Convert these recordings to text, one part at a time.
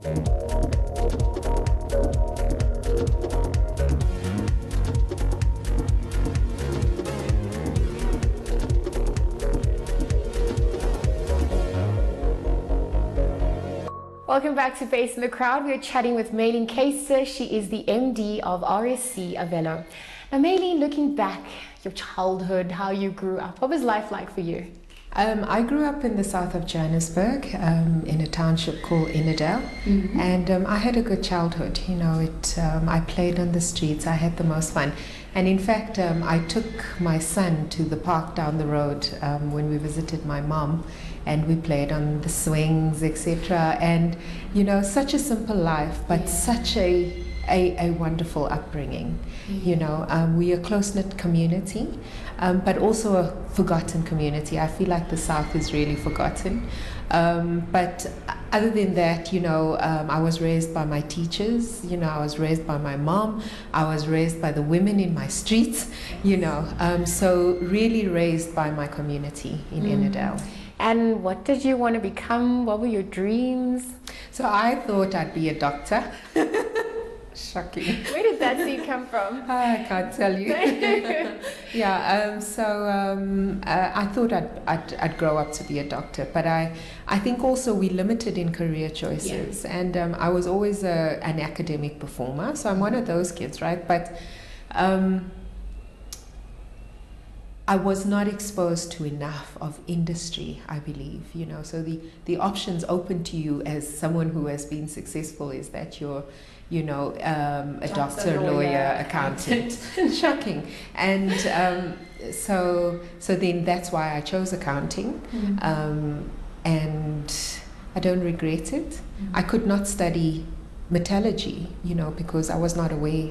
Welcome back to Face in the Crowd. We are chatting with Mayleen Kyster. She is the MD of RSC Avello. Now, Mayleen, looking back, your childhood, how you grew up, what was life like for you? I grew up in the south of Johannesburg, in a township called Innerdale, and I had a good childhood. You know, I played on the streets. I had the most fun, and in fact, I took my son to the park down the road when we visited my mom, and we played on the swings, etc. And you know, such a simple life, but such a wonderful upbringing. You know, we are a close-knit community, but also a forgotten community. I feel like the South is really forgotten. But other than that, you know, I was raised by my teachers, you know, I was raised by my mom, I was raised by the women in my streets, you know, so really raised by my community in Innerdale. And what did you want to become? What were your dreams? So I thought I'd be a doctor. Shocking. Where did that seed come from? I can't tell you. Yeah, I thought I'd grow up to be a doctor, but I think also we're limited in career choices, and I was always an academic performer, so I'm one of those kids, right? But I was not exposed to enough of industry, I believe, you know, so the options open to you as someone who has been successful is that you're, you know, a doctor, lawyer, accountant. Shocking. And so then that's why I chose accounting, and I don't regret it. I could not study metallurgy, you know, because I was not aware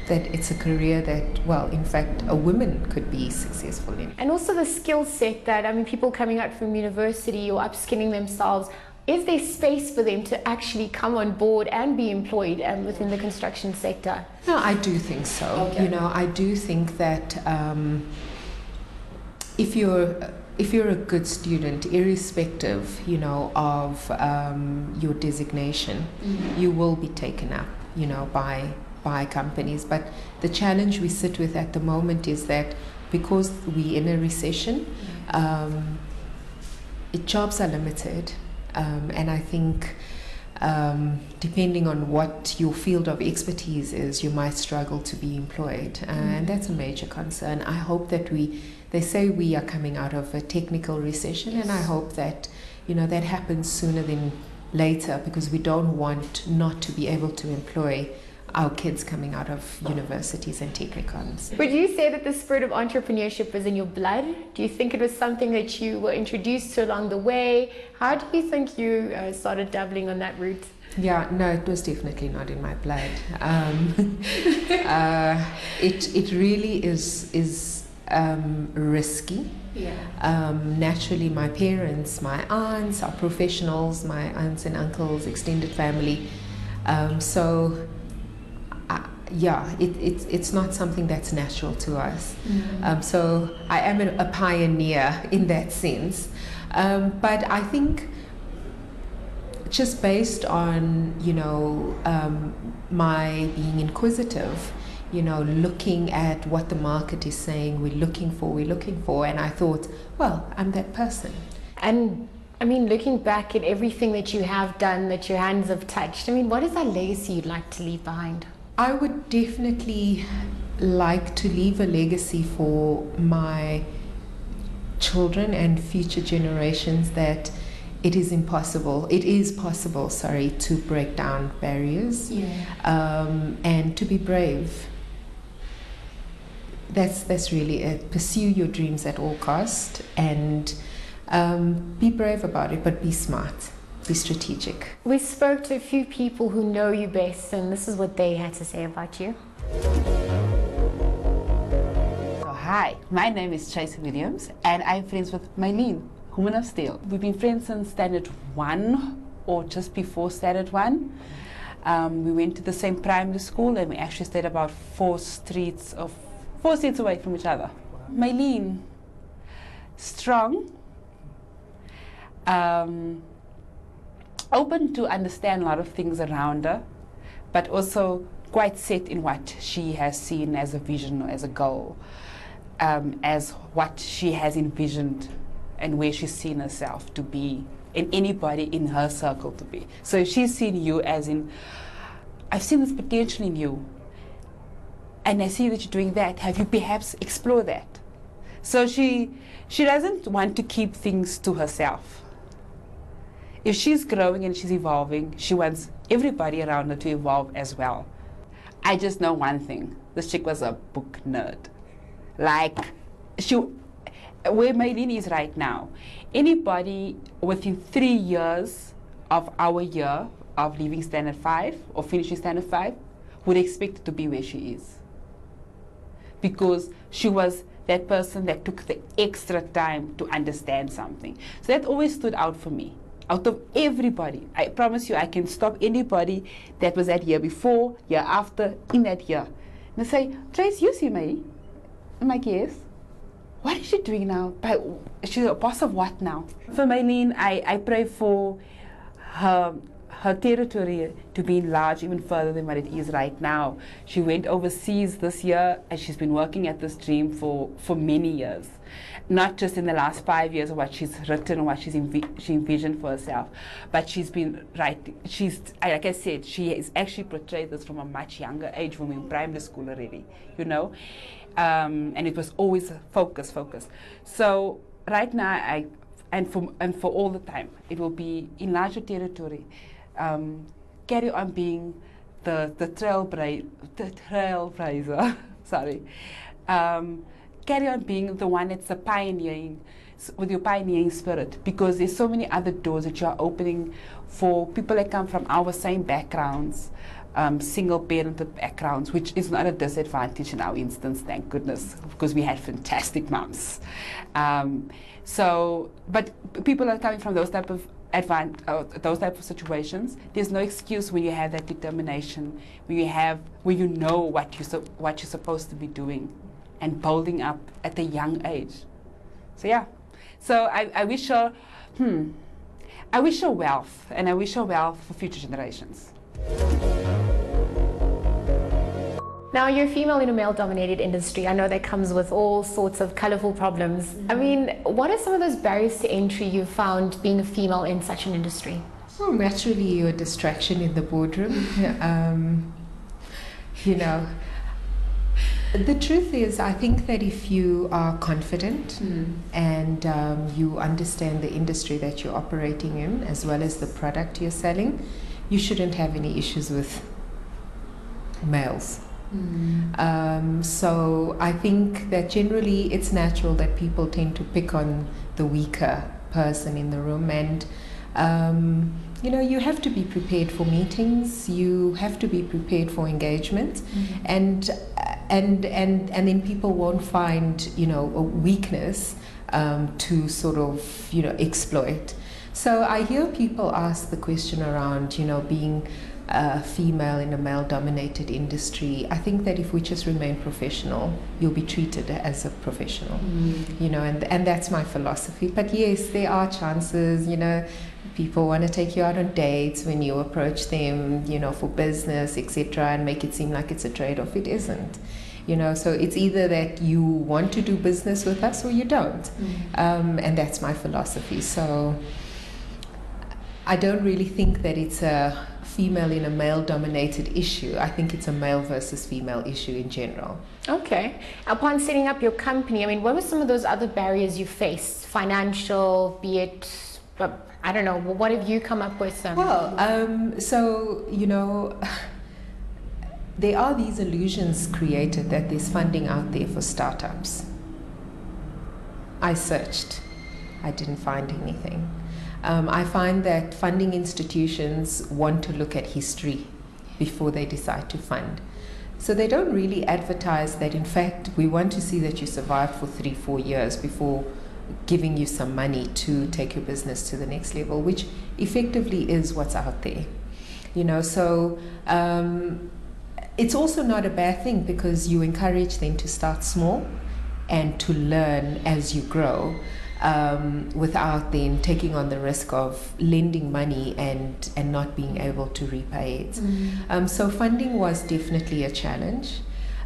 that it's a career that, well, in fact, a woman could be successful in. And also the skill set that, I mean, people coming out from university or upskilling themselves, is there space for them to actually come on board and be employed within the construction sector? No, I do think so. Okay. You know, I do think that if you're a good student, irrespective, you know, of your designation, you will be taken up, you know, by companies. But the challenge we sit with at the moment is that because we're in a recession, jobs are limited, and I think depending on what your field of expertise is, you might struggle to be employed, and that's a major concern. I hope that they say we are coming out of a technical recession, and I hope that, you know, that happens sooner than later, because we don't want not to be able to employ our kids coming out of universities and technicons. Would you say that the spirit of entrepreneurship was in your blood? Do you think it was something that you were introduced to along the way? How do you think you started dabbling on that route? Yeah, no, it was definitely not in my blood. It really is risky. Yeah. Naturally, my parents, my aunts are professionals, my aunts and uncles, extended family. Yeah, it's not something that's natural to us. So I am a pioneer in that sense. But I think just based on, you know, my being inquisitive, you know, looking at what the market is saying, we're looking for, and I thought, well, I'm that person. And I mean, looking back at everything that you have done, that your hands have touched, I mean, what is that legacy you'd like to leave behind? I would definitely like to leave a legacy for my children and future generations that it is possible, to break down barriers, and to be brave. That's really it. Pursue your dreams at all cost, and be brave about it, but be smart. Be strategic. We spoke to a few people who know you best, and this is what they had to say about you. So, hi, my name is Tracy Williams, and I'm friends with Mayleen, Woman of Steel. We've been friends since Standard 1, or just before Standard 1. We went to the same primary school, and we actually stayed about 4 streets away from each other. Mayleen, strong, open to understand a lot of things around her, but also quite set in what she has seen as a vision or as a goal, as what she has envisioned and where she's seen herself to be, and anybody in her circle to be. So if she's seen you as in, I've seen this potential in you, and I see that you're doing that, have you perhaps explored that? So she doesn't want to keep things to herself. If she's growing and she's evolving, she wants everybody around her to evolve as well. I just know one thing, this chick was a book nerd. Like, where Mayleen is right now, anybody within 3 years of our year of leaving Standard 5 or finishing Standard 5 would expect to be where she is. Because she was that person that took the extra time to understand something. So that always stood out for me. Out of everybody, I promise you, I can stop anybody that was that year before, year after, in that year. And they say, Trace, you see me? I'm like, yes. What is she doing now? She's a boss of what now? For Mayleen, I pray for her territory to be enlarged even further than what it is right now. She went overseas this year, and she's been working at this dream for many years. Not just in the last 5 years of what she's written or what she envisioned for herself, but she's been writing. Like I said, she has actually portrayed this from a much younger age, when we were in primary school already, you know. And it was always focus. So right now, and for all the time, it will be enlarge your territory. Carry on being the trailblazer. Sorry. Carry on being the one that's the pioneering, with your pioneering spirit, because there's so many other doors that you are opening for people that come from our same backgrounds, single parented backgrounds, which is not a disadvantage in our instance, thank goodness, because we had fantastic moms. But people are coming from those type of situations. There's no excuse when you have that determination, when you know what you're supposed to be doing, and building up at a young age. So yeah, so I wish her wealth, and I wish her wealth for future generations. Now, you're a female in a male-dominated industry. I know that comes with all sorts of colorful problems. I mean, what are some of those barriers to entry you've found being a female in such an industry? Well, naturally, you're a distraction in the boardroom. You know, the truth is, I think that if you are confident and you understand the industry that you're operating in, as well as the product you're selling, you shouldn't have any issues with males. So I think that generally it's natural that people tend to pick on the weaker person in the room, and you know, you have to be prepared for meetings, you have to be prepared for engagement, and then people won't find, you know, a weakness to sort of, you know, exploit. So I hear people ask the question around, you know, being a female in a male-dominated industry. I think that if we just remain professional, you'll be treated as a professional, you know, and that's my philosophy. But yes, there are chances, you know, people want to take you out on dates when you approach them, you know, for business, etc., and make it seem like it's a trade-off. It isn't. You know, so it's either that you want to do business with us or you don't. And that's my philosophy. So I don't really think that it's a female in a male-dominated issue. I think it's a male versus female issue in general. Okay. Upon setting up your company, I mean, what were some of those other barriers you faced? Financial, be it, I don't know, what have you come up with? Well, so, you know, there are these illusions created that there's funding out there for startups. I searched. I didn't find anything. I find that funding institutions want to look at history before they decide to fund. So they don't really advertise that, in fact, we want to see that you survive for 3-4 years before giving you some money to take your business to the next level, which effectively is what's out there. You know, so it's also not a bad thing, because you encourage them to start small and to learn as you grow. without then taking on the risk of lending money and not being able to repay it. So funding was definitely a challenge.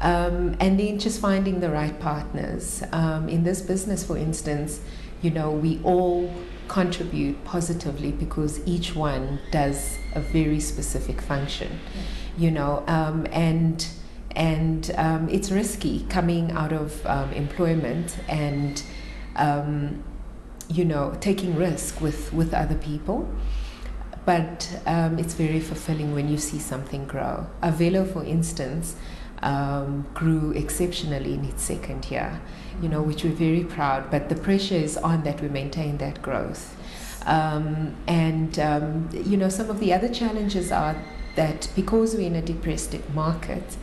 And then just finding the right partners. In this business, for instance, we all contribute positively because each one does a very specific function, and it's risky coming out of employment and taking risk with other people, but it's very fulfilling when you see something grow. Avelo, for instance, grew exceptionally in its second year, which we're very proud, but the pressure is on that we maintain that growth. Some of the other challenges are that because we're in a depressed market,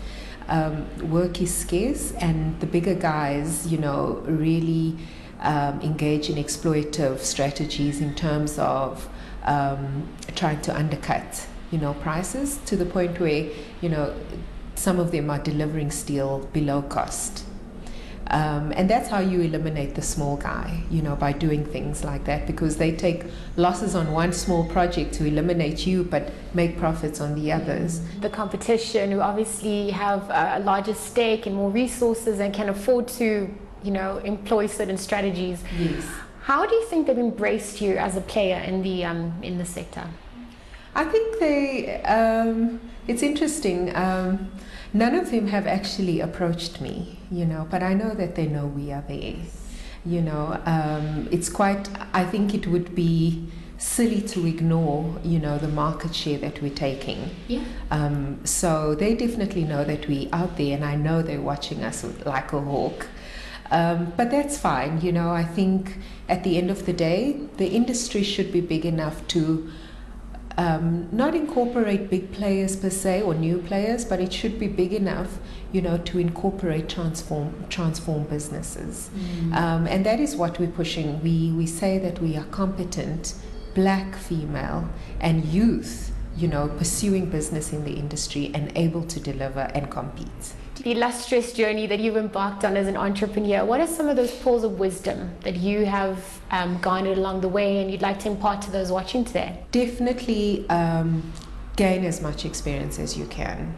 work is scarce, and the bigger guys, really engage in exploitative strategies in terms of trying to undercut, prices to the point where, some of them are delivering steel below cost. And that's how you eliminate the small guy, by doing things like that, because they take losses on one small project to eliminate you, but make profits on the others. The competition, who obviously have a larger stake and more resources and can afford to, employ certain strategies. Yes. How do you think they've embraced you as a player in the sector? I think it's interesting. None of them have actually approached me, but I know that they know we are there. I think it would be silly to ignore, the market share that we're taking. Yeah. So they definitely know that we're out there, and I know they're watching us like a hawk. But that's fine, I think at the end of the day, the industry should be big enough to not incorporate big players per se or new players, but it should be big enough, to incorporate transform businesses. And that is what we're pushing. We say that we are competent, black, female, and youth, pursuing business in the industry and able to deliver and compete. The illustrious journey that you've embarked on as an entrepreneur, what are some of those pearls of wisdom that you have garnered along the way and you'd like to impart to those watching today? Definitely gain as much experience as you can.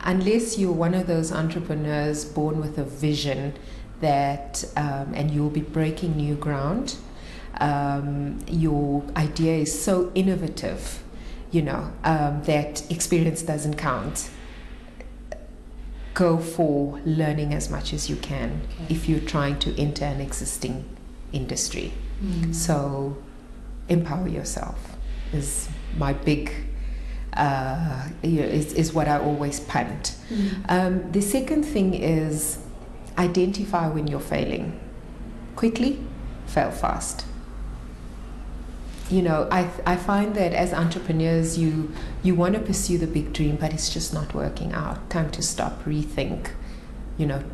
Unless you're one of those entrepreneurs born with a vision that, and you'll be breaking new ground, your idea is so innovative, that experience doesn't count. Go for learning as much as you can if you're trying to enter an existing industry. So empower yourself is my big, is what I always punt. The second thing is identify when you're failing. Quickly, fail fast. I find that as entrepreneurs, you want to pursue the big dream, but it's just not working out. Time to stop, rethink.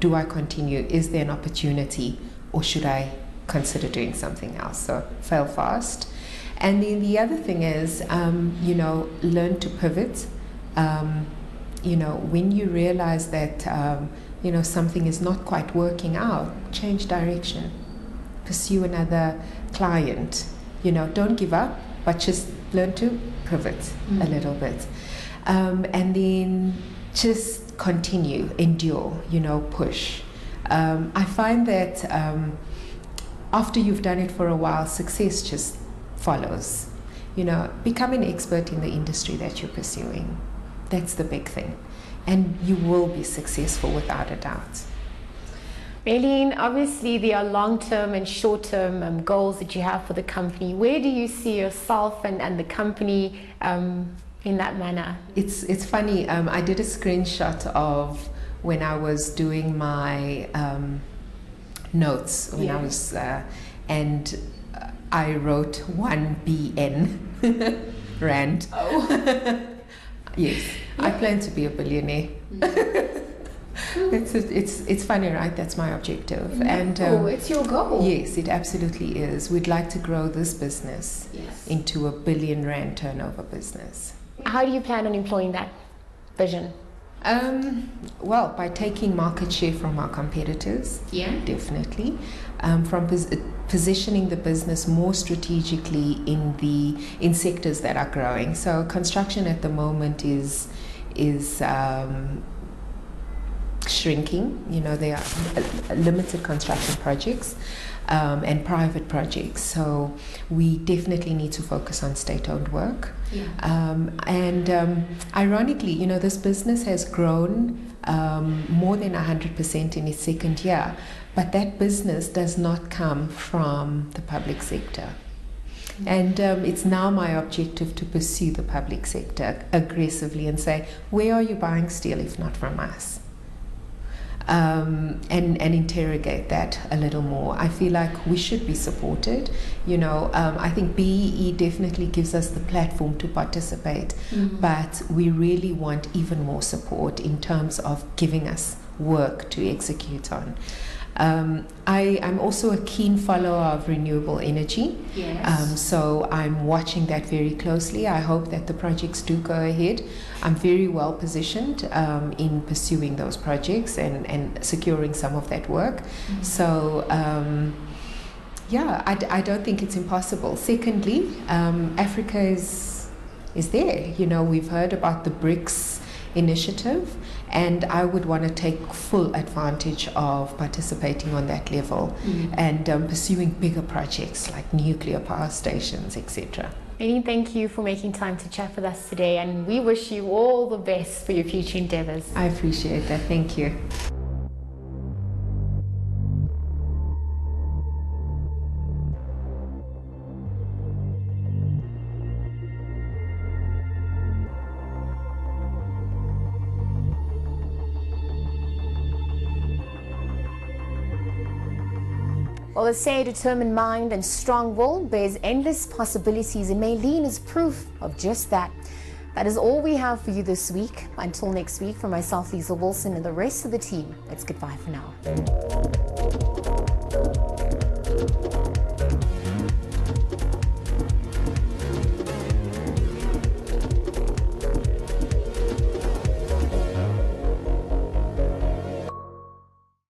Do I continue? Is there an opportunity, or should I consider doing something else? So fail fast. And then the other thing is, learn to pivot. When you realize that, something is not quite working out, change direction. Pursue another client. Don't give up, but just learn to pivot a little bit. And then just continue, endure, push. I find that after you've done it for a while, success just follows. Become an expert in the industry that you're pursuing. That's the big thing. And you will be successful without a doubt. Mayleen, obviously there are long-term and short-term goals that you have for the company. Where do you see yourself and the company in that manner? It's funny, I did a screenshot of when I was doing my notes, when I was, and I wrote 1 BN Rand. Oh. Yes, I plan to be a billionaire. It's funny, right? That's my objective. No, and it's your goal. Yes, it absolutely is. We'd like to grow this business into a R1 billion turnover business. How do you plan on employing that vision? Well, by taking market share from our competitors, Yeah. definitely. From positioning the business more strategically in sectors that are growing. So construction at the moment is shrinking. You know, there are limited construction projects and private projects. So we definitely need to focus on state-owned work. Yeah. Ironically, you know, this business has grown more than 100% in its second year, but that business does not come from the public sector. And it's now my objective to pursue the public sector aggressively and say, where are you buying steel if not from us? And interrogate that a little more. I feel like we should be supported. You know, I think BEE definitely gives us the platform to participate, but we really want even more support in terms of giving us work to execute on. I'm also a keen follower of renewable energy. Yes. So I'm watching that very closely. I hope that the projects do go ahead. I'm very well positioned in pursuing those projects and securing some of that work. So yeah, I don't think it's impossible. Secondly, Africa is there. You know, we've heard about the BRICS initiative, and I would want to take full advantage of participating on that level and pursuing bigger projects like nuclear power stations, etc. Mayleen, thank you for making time to chat with us today, and we wish you all the best for your future endeavors. I appreciate that. Thank you. Well, they say a determined mind and strong will bears endless possibilities, and Mayleen is proof of just that. That is all we have for you this week. Until next week, from myself, Lisa Wilson, and the rest of the team, it's goodbye for now.